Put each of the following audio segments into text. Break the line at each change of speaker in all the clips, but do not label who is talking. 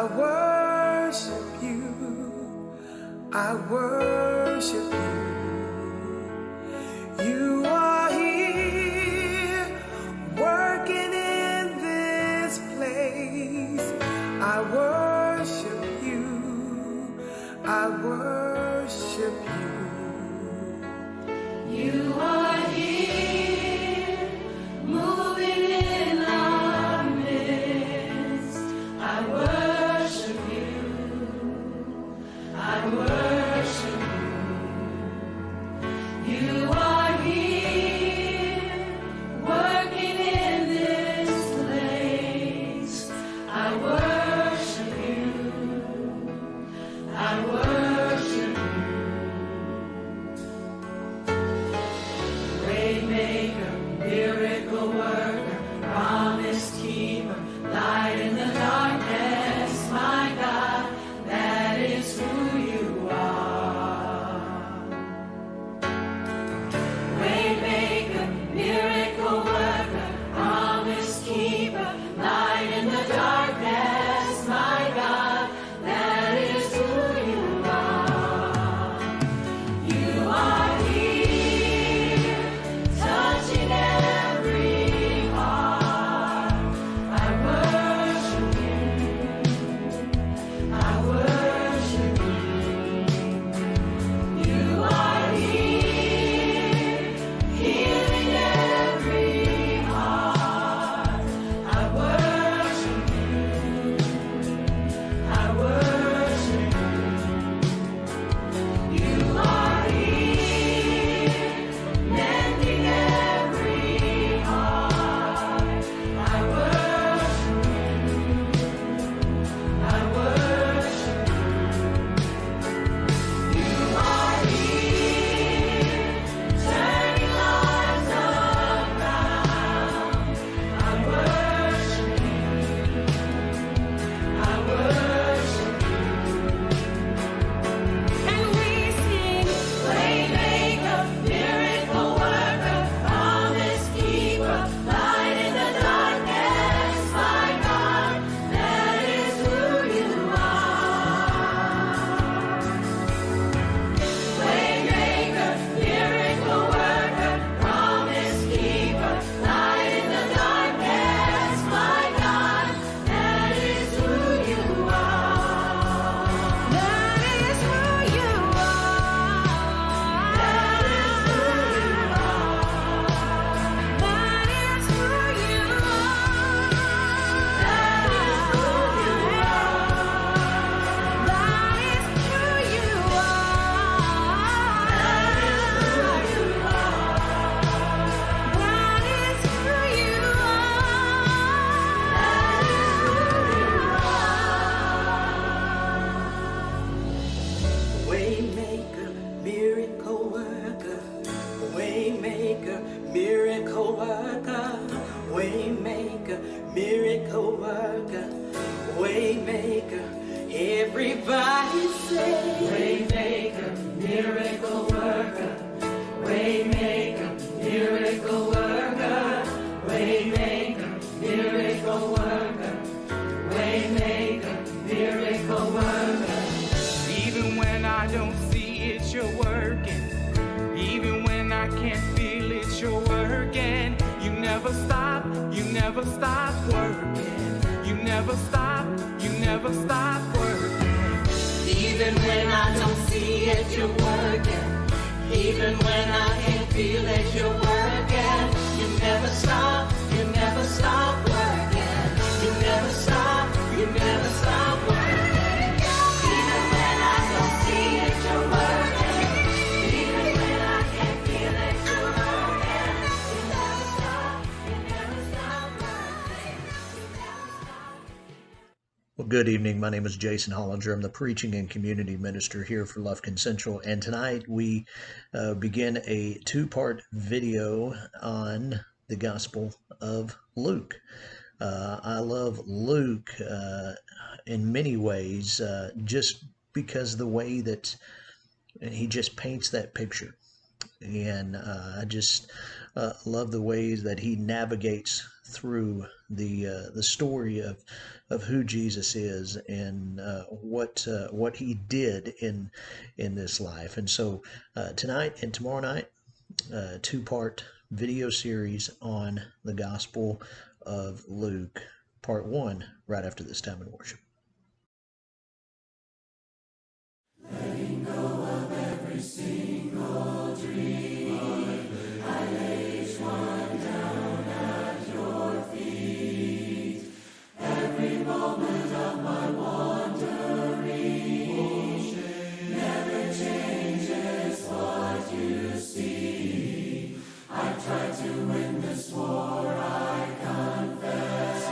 I worship you. I worship you. You are here, working in this place. I worship you. I worship you. You are here, moving in our midst. I worship you. I worship you. You are here, working in this place. I worship you. I worship you. Waymaker, miracle worker, promise keeper, light in the darkness, my God, that is who you are. Waymaker, miracle worker, promise keeper, light in the darkness, my God, that is who you are. You are here, touching every heart. I worship you. I worship you. You are here, healing every heart. I worship you. I worship you. You are here, mending every heart. I worship you. I worship you. You are here, turning lives around. I worship you. I worship you. And we sing, Waymaker, miracle worker, promise keeper, light in the darkness, my God, that is who you are. Waymaker, miracle worker, promise keeper, light in the darkness, my God, that is who you are. That is who you are. That is who you are. That is who you are. That is who you are. That is who you are. That is who you are. Waymaker, miracle worker, waymaker, miracle worker, waymaker, miracle worker, waymaker. Everybody say, waymaker, miracle worker, waymaker, miracle worker, waymaker, miracle worker, waymaker, miracle worker.
Even when I don't see it, you're working. Even when I can't feel it, you're working. You never stop working. You never stop working.
Even when I don't see it, you're working. Even when I can't feel it, you're working. You never stop working. You never stop working. Even when I don't see it, you're working. Even when I can't feel it, you're working. You never stop working. You never stop.
Well, good evening. My name is Jason Hollinger. I'm the preaching and community minister here for Lufkin Central. And tonight we begin a two-part video on the Gospel of Luke. I love Luke in many ways, just because of the way that he just paints that picture. And I just love the ways that he navigates through the story of who Jesus is and what he did in this life. And so tonight and tomorrow night, two-part video series on the Gospel of Luke, part 1, right after this time in worship.
Letting go of every single dream, I lay each one down at your feet. Every moment of my wandering never changes what you see. I tried to win this war, I confess.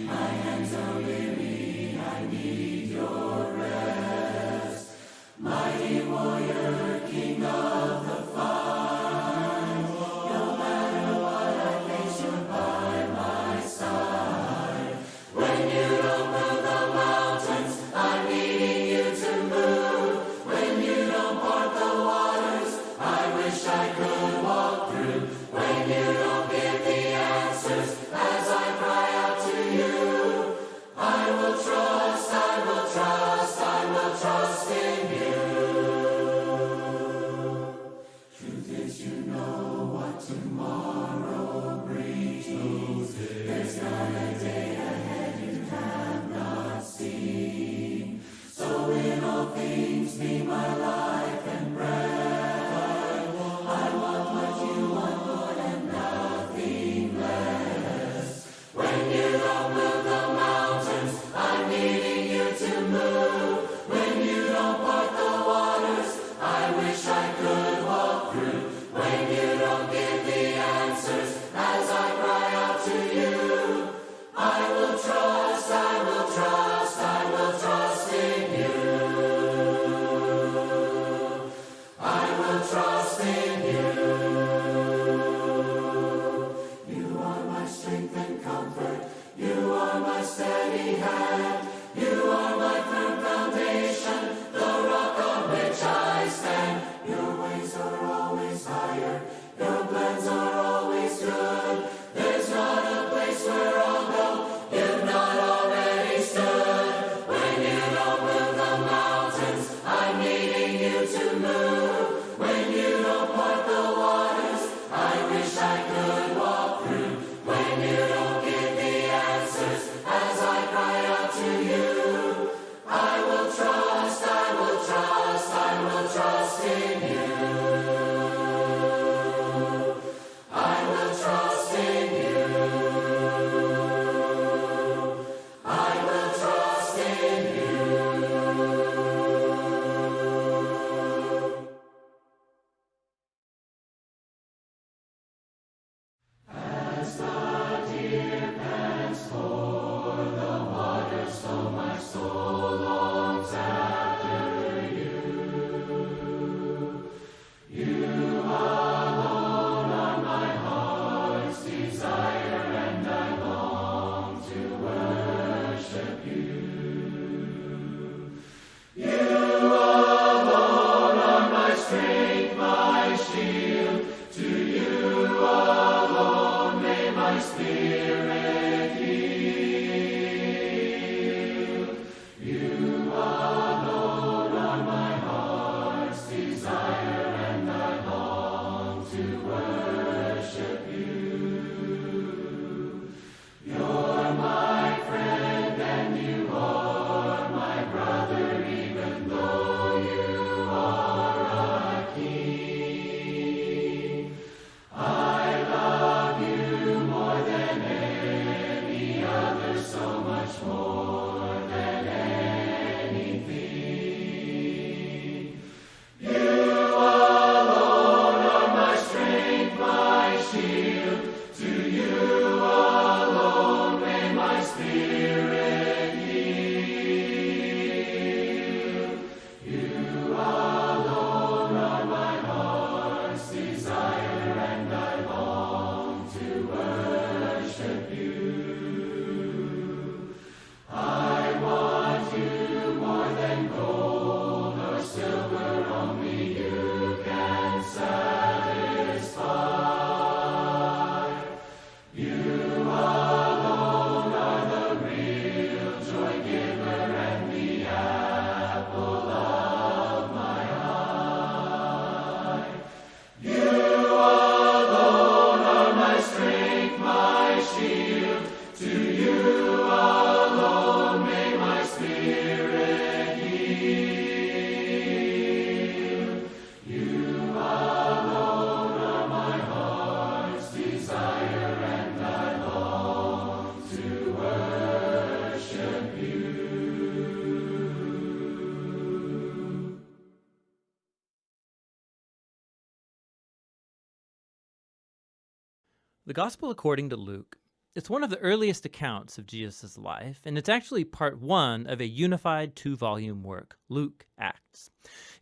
My hands are weary, I need your rest. Mighty warrior, king of the fight, no matter what I face, you're by my side. When you don't move the mountains, I'm needing you to move. When you don't part the waters, I wish I could walk through. When you don't give the answers, as I cry out to you, I will trust, I will trust, I will trust in you. Truth is, you know what tomorrow brings. There's not a day ahead you have not seen. So in all things, be my life and breath. I want what you want, Lord, and nothing less. When you don't move the mountains, I'm needing you to move. When you don't part the waters, I wish I could walk through. When you don't give the answers, as I cry out to you, I will trust, I will trust, I will trust in you. I will trust in you. You are my strength and comfort. You are my steady hand. You are my firm foundation, the rock on which I stand. Your ways are always higher. Your plans are always good. There's not a place where I'll go you've not already stood. When you don't move the mountains, I'm needing you to move. When you don't part the waters, I wish I could walk through. When you don't give the answers, as I cry out to you, I will trust, I will trust, I will trust in you. I will trust in you. I will trust in you. As the deer pants for the water, so my soul longs after you. You alone are my heart's desire, and I long to worship you. You alone are my strength, my shield. To you alone may my spirit yield. You alone are my heart's desire, and I long to worship you. You're my friend and you are my brother, even though you are a king. I love you more than any other, so much more than anything. You alone are my strength, my shield. To you alone may my spirit yield. You alone are my heart's desire, and I long to worship you. I
The Gospel according to Luke. It's one of the earliest accounts of Jesus' life, and it's actually part one of a unified 2-volume work, Luke Acts.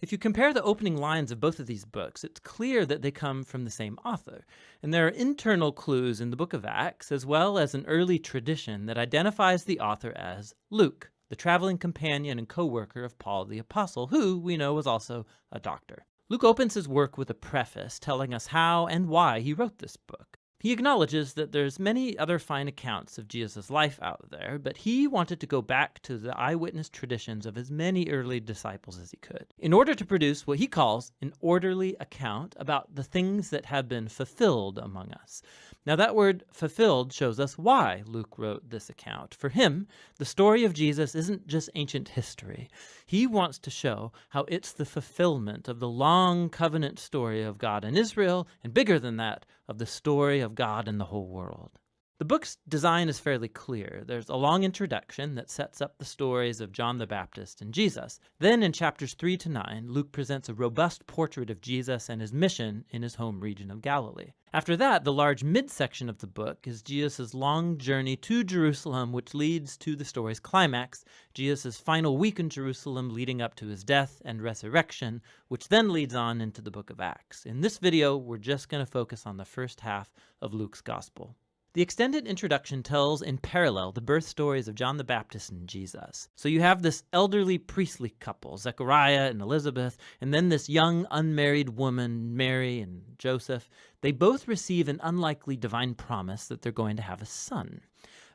If you compare the opening lines of both of these books, it's clear that they come from the same author, and there are internal clues in the book of Acts, as well as an early tradition that identifies the author as Luke, the traveling companion and co-worker of Paul the Apostle, who we know was also a doctor. Luke opens his work with a preface telling us how and why he wrote this book. He acknowledges that there's many other fine accounts of Jesus' life out there, but he wanted to go back to the eyewitness traditions of as many early disciples as he could, in order to produce what he calls an orderly account about the things that have been fulfilled among us. Now that word fulfilled shows us why Luke wrote this account. For him, the story of Jesus isn't just ancient history. He wants to show how it's the fulfillment of the long covenant story of God and Israel, and bigger than that, of the story of God and the whole world. The book's design is fairly clear. There's a long introduction that sets up the stories of John the Baptist and Jesus. Then in chapters 3 to 9, Luke presents a robust portrait of Jesus and his mission in his home region of Galilee. After that, the large midsection of the book is Jesus' long journey to Jerusalem, which leads to the story's climax, Jesus' final week in Jerusalem leading up to his death and resurrection, which then leads on into the book of Acts. In this video, we're just going to focus on the first half of Luke's gospel. The extended introduction tells in parallel the birth stories of John the Baptist and Jesus. So you have this elderly priestly couple, Zechariah and Elizabeth, and then this young unmarried woman, Mary and Joseph. They both receive an unlikely divine promise that they're going to have a son.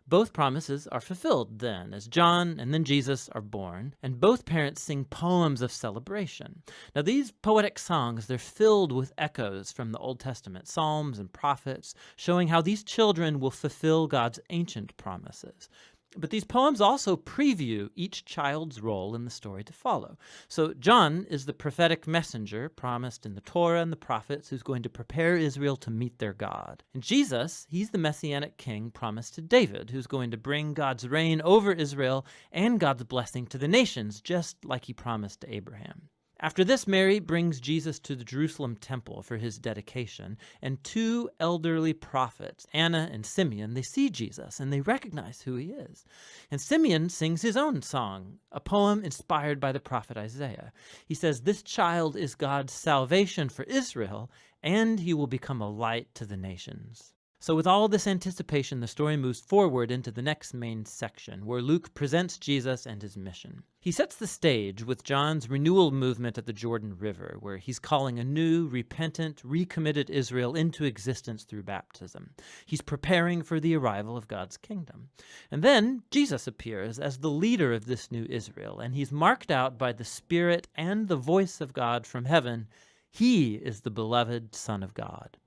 Both promises are fulfilled then, as John and then Jesus are born, and both parents sing poems of celebration. Now these poetic songs, they're filled with echoes from the Old Testament, Psalms and prophets, showing how these children will fulfill God's ancient promises. But these poems also preview each child's role in the story to follow. So John is the prophetic messenger promised in the Torah and the prophets who's going to prepare Israel to meet their God. And Jesus, he's the messianic king promised to David, who's going to bring God's reign over Israel and God's blessing to the nations, just like he promised to Abraham. After this, Mary brings Jesus to the Jerusalem temple for his dedication, and two elderly prophets, Anna and Simeon, they see Jesus and they recognize who he is. And Simeon sings his own song, a poem inspired by the prophet Isaiah. He says, "This child is God's salvation for Israel, and he will become a light to the nations." So with all this anticipation, the story moves forward into the next main section, where Luke presents Jesus and his mission. He sets the stage with John's renewal movement at the Jordan River, where he's calling a new, repentant, recommitted Israel into existence through baptism. He's preparing for the arrival of God's kingdom. And then Jesus appears as the leader of this new Israel, and he's marked out by the Spirit and the voice of God from heaven. He is the beloved Son of God.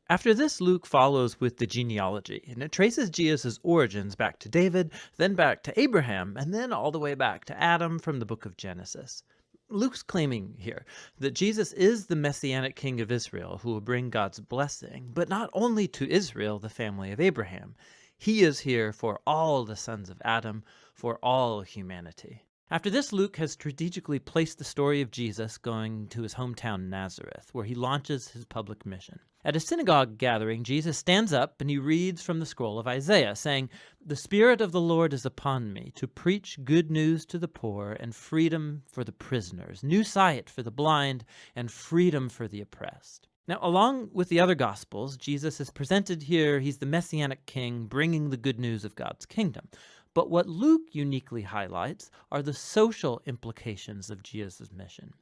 After this, Luke follows with the genealogy, and it traces Jesus' origins back to David, then back to Abraham, and then all the way back to Adam from the book of Genesis. Luke's claiming here that Jesus is the messianic king of Israel who will bring God's blessing, but not only to Israel, the family of Abraham. He is here for all the sons of Adam, for all humanity. After this, Luke has strategically placed the story of Jesus going to his hometown Nazareth, where he launches his public mission. At a synagogue gathering, Jesus stands up and he reads from the scroll of Isaiah, saying, "The Spirit of the Lord is upon me, to preach good news to the poor and freedom for the prisoners, new sight for the blind and freedom for the oppressed." Now, along with the other Gospels, Jesus is presented here, he's the Messianic King bringing the good news of God's kingdom. But what Luke uniquely highlights are the social implications of Jesus' mission.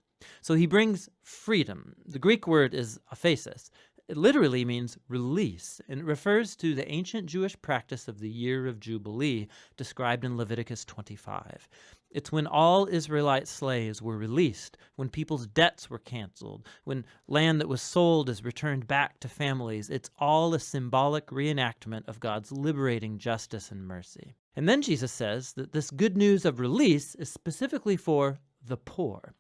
So he brings freedom. The Greek word is aphesis. It literally means release, and it refers to the ancient Jewish practice of the year of Jubilee described in Leviticus 25. It's when all Israelite slaves were released, when people's debts were canceled, when land that was sold is returned back to families. It's all a symbolic reenactment of God's liberating justice and mercy. And then Jesus says that this good news of release is specifically for the poor.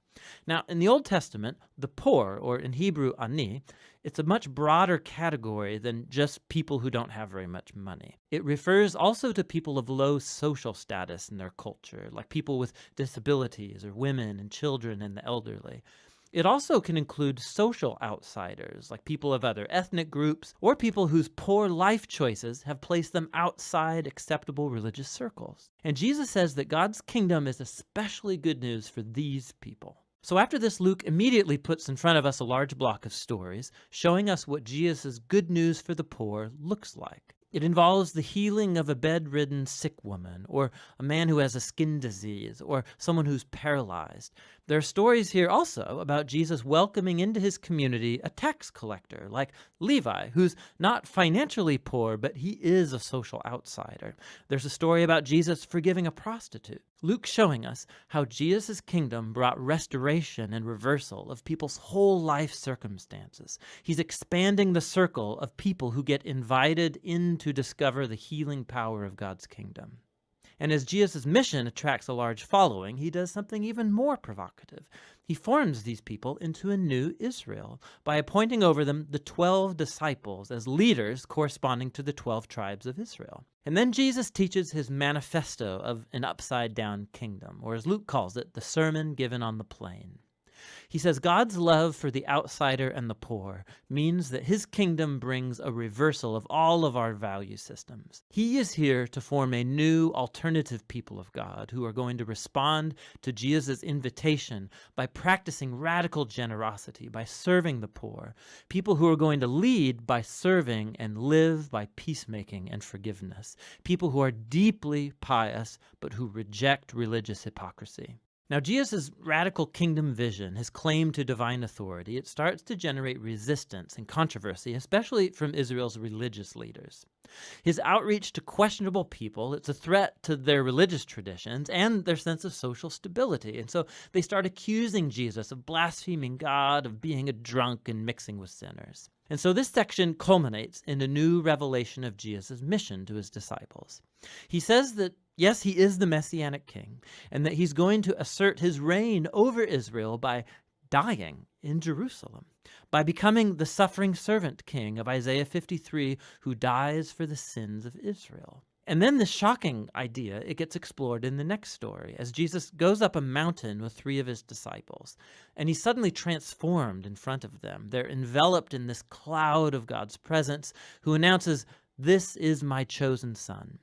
Now, in the Old Testament, the poor, or in Hebrew, ani, it's a much broader category than just people who don't have very much money. It refers also to people of low social status in their culture, like people with disabilities or women and children and the elderly. It also can include social outsiders, like people of other ethnic groups, or people whose poor life choices have placed them outside acceptable religious circles. And Jesus says that God's kingdom is especially good news for these people. So after this, Luke immediately puts in front of us a large block of stories, showing us what Jesus' good news for the poor looks like. It involves the healing of a bedridden sick woman, or a man who has a skin disease, or someone who's paralyzed. There are stories here also about Jesus welcoming into his community a tax collector like Levi, who's not financially poor, but he is a social outsider. There's a story about Jesus forgiving a prostitute. Luke's showing us how Jesus' kingdom brought restoration and reversal of people's whole life circumstances. He's expanding the circle of people who get invited in to discover the healing power of God's kingdom. And as Jesus' mission attracts a large following, he does something even more provocative. He forms these people into a new Israel by appointing over them the 12 disciples as leaders corresponding to the 12 tribes of Israel. And then Jesus teaches his manifesto of an upside-down kingdom, or as Luke calls it, the sermon given on the plain. He says God's love for the outsider and the poor means that his kingdom brings a reversal of all of our value systems. He is here to form a new alternative people of God who are going to respond to Jesus' invitation by practicing radical generosity, by serving the poor. People who are going to lead by serving and live by peacemaking and forgiveness. People who are deeply pious but who reject religious hypocrisy. Now, Jesus' radical kingdom vision, his claim to divine authority, it starts to generate resistance and controversy, especially from Israel's religious leaders. His outreach to questionable people, it's a threat to their religious traditions and their sense of social stability. And so they start accusing Jesus of blaspheming God, of being a drunk and mixing with sinners. And so this section culminates in a new revelation of Jesus' mission to his disciples. He says that yes, he is the Messianic king, and that he's going to assert his reign over Israel by dying in Jerusalem, by becoming the suffering servant king of Isaiah 53, who dies for the sins of Israel. And then this shocking idea, it gets explored in the next story, as Jesus goes up a mountain with 3 of his disciples, and he's suddenly transformed in front of them. They're enveloped in this cloud of God's presence, who announces, "This is my chosen son."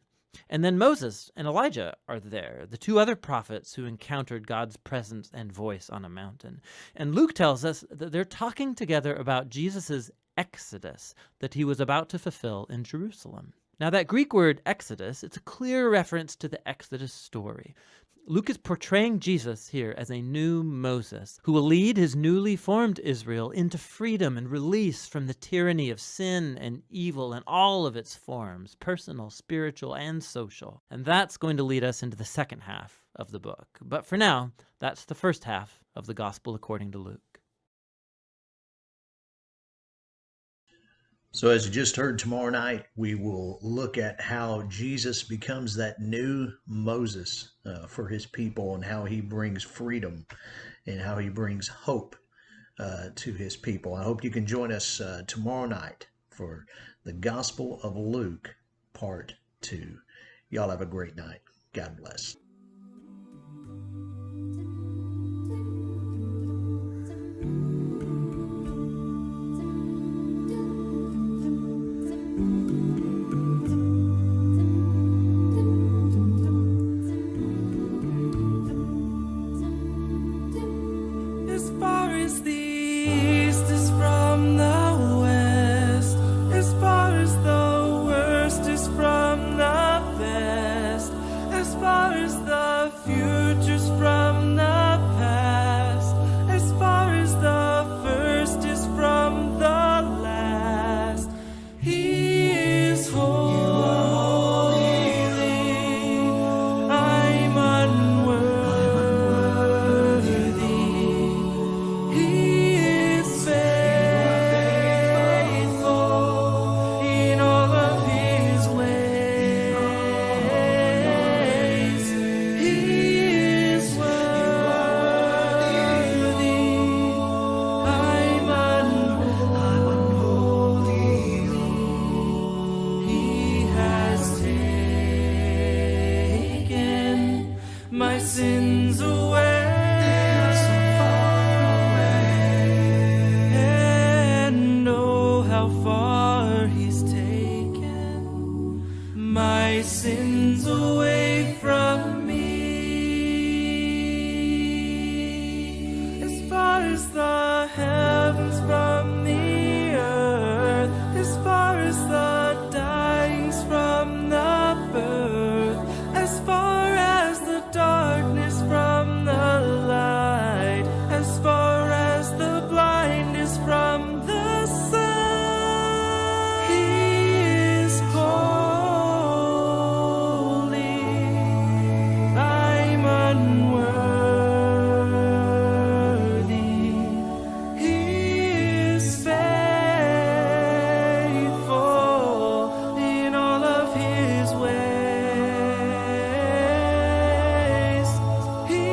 And then Moses and Elijah are there, the 2 other prophets who encountered God's presence and voice on a mountain. And Luke tells us that they're talking together about Jesus' exodus that he was about to fulfill in Jerusalem. Now that Greek word exodus, it's a clear reference to the Exodus story. Luke is portraying Jesus here as a new Moses who will lead his newly formed Israel into freedom and release from the tyranny of sin and evil in all of its forms, personal, spiritual, and social. And that's going to lead us into the second half of the book. But for now, that's the first half of the Gospel according to Luke.
So as you just heard, tomorrow night we will look at how Jesus becomes that new Moses for his people, and how he brings freedom and how he brings hope to his people. I hope you can join us tomorrow night for the Gospel of Luke, Part 2. Y'all have a great night. God bless.
As far as the east is from the west, as far as the worst is from the best, as far as the future's from the past, as far as the first is from the last, he is holy. I'm unworthy. He is faithful in all of his ways. He is worthy. I'm unholy. He has taken my sins away. sins away from me. As far as the heavens from the earth, as far as the dying's from the birth, as far as the darkness from the light, as far as the blind is from the sun. He is holy. I'm unworthy. He is faithful in all of his ways. He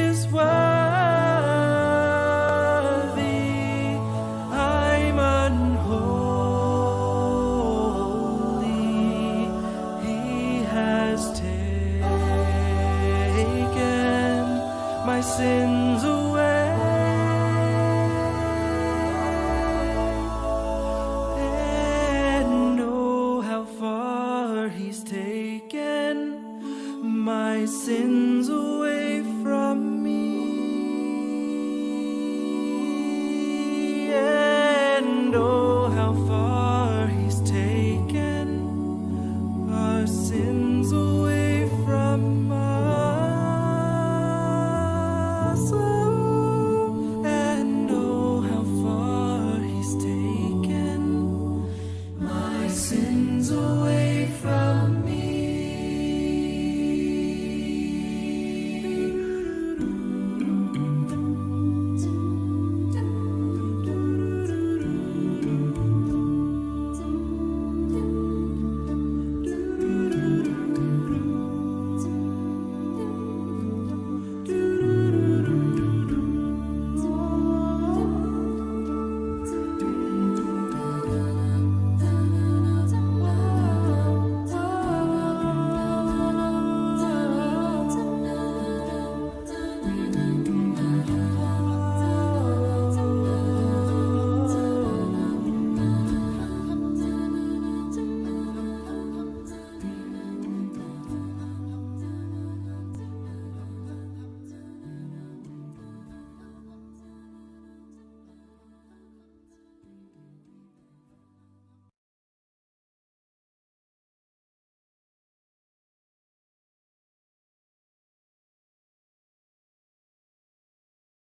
is worthy. I'm unholy. He has taken my sins away. And oh, how far he's taken my sins away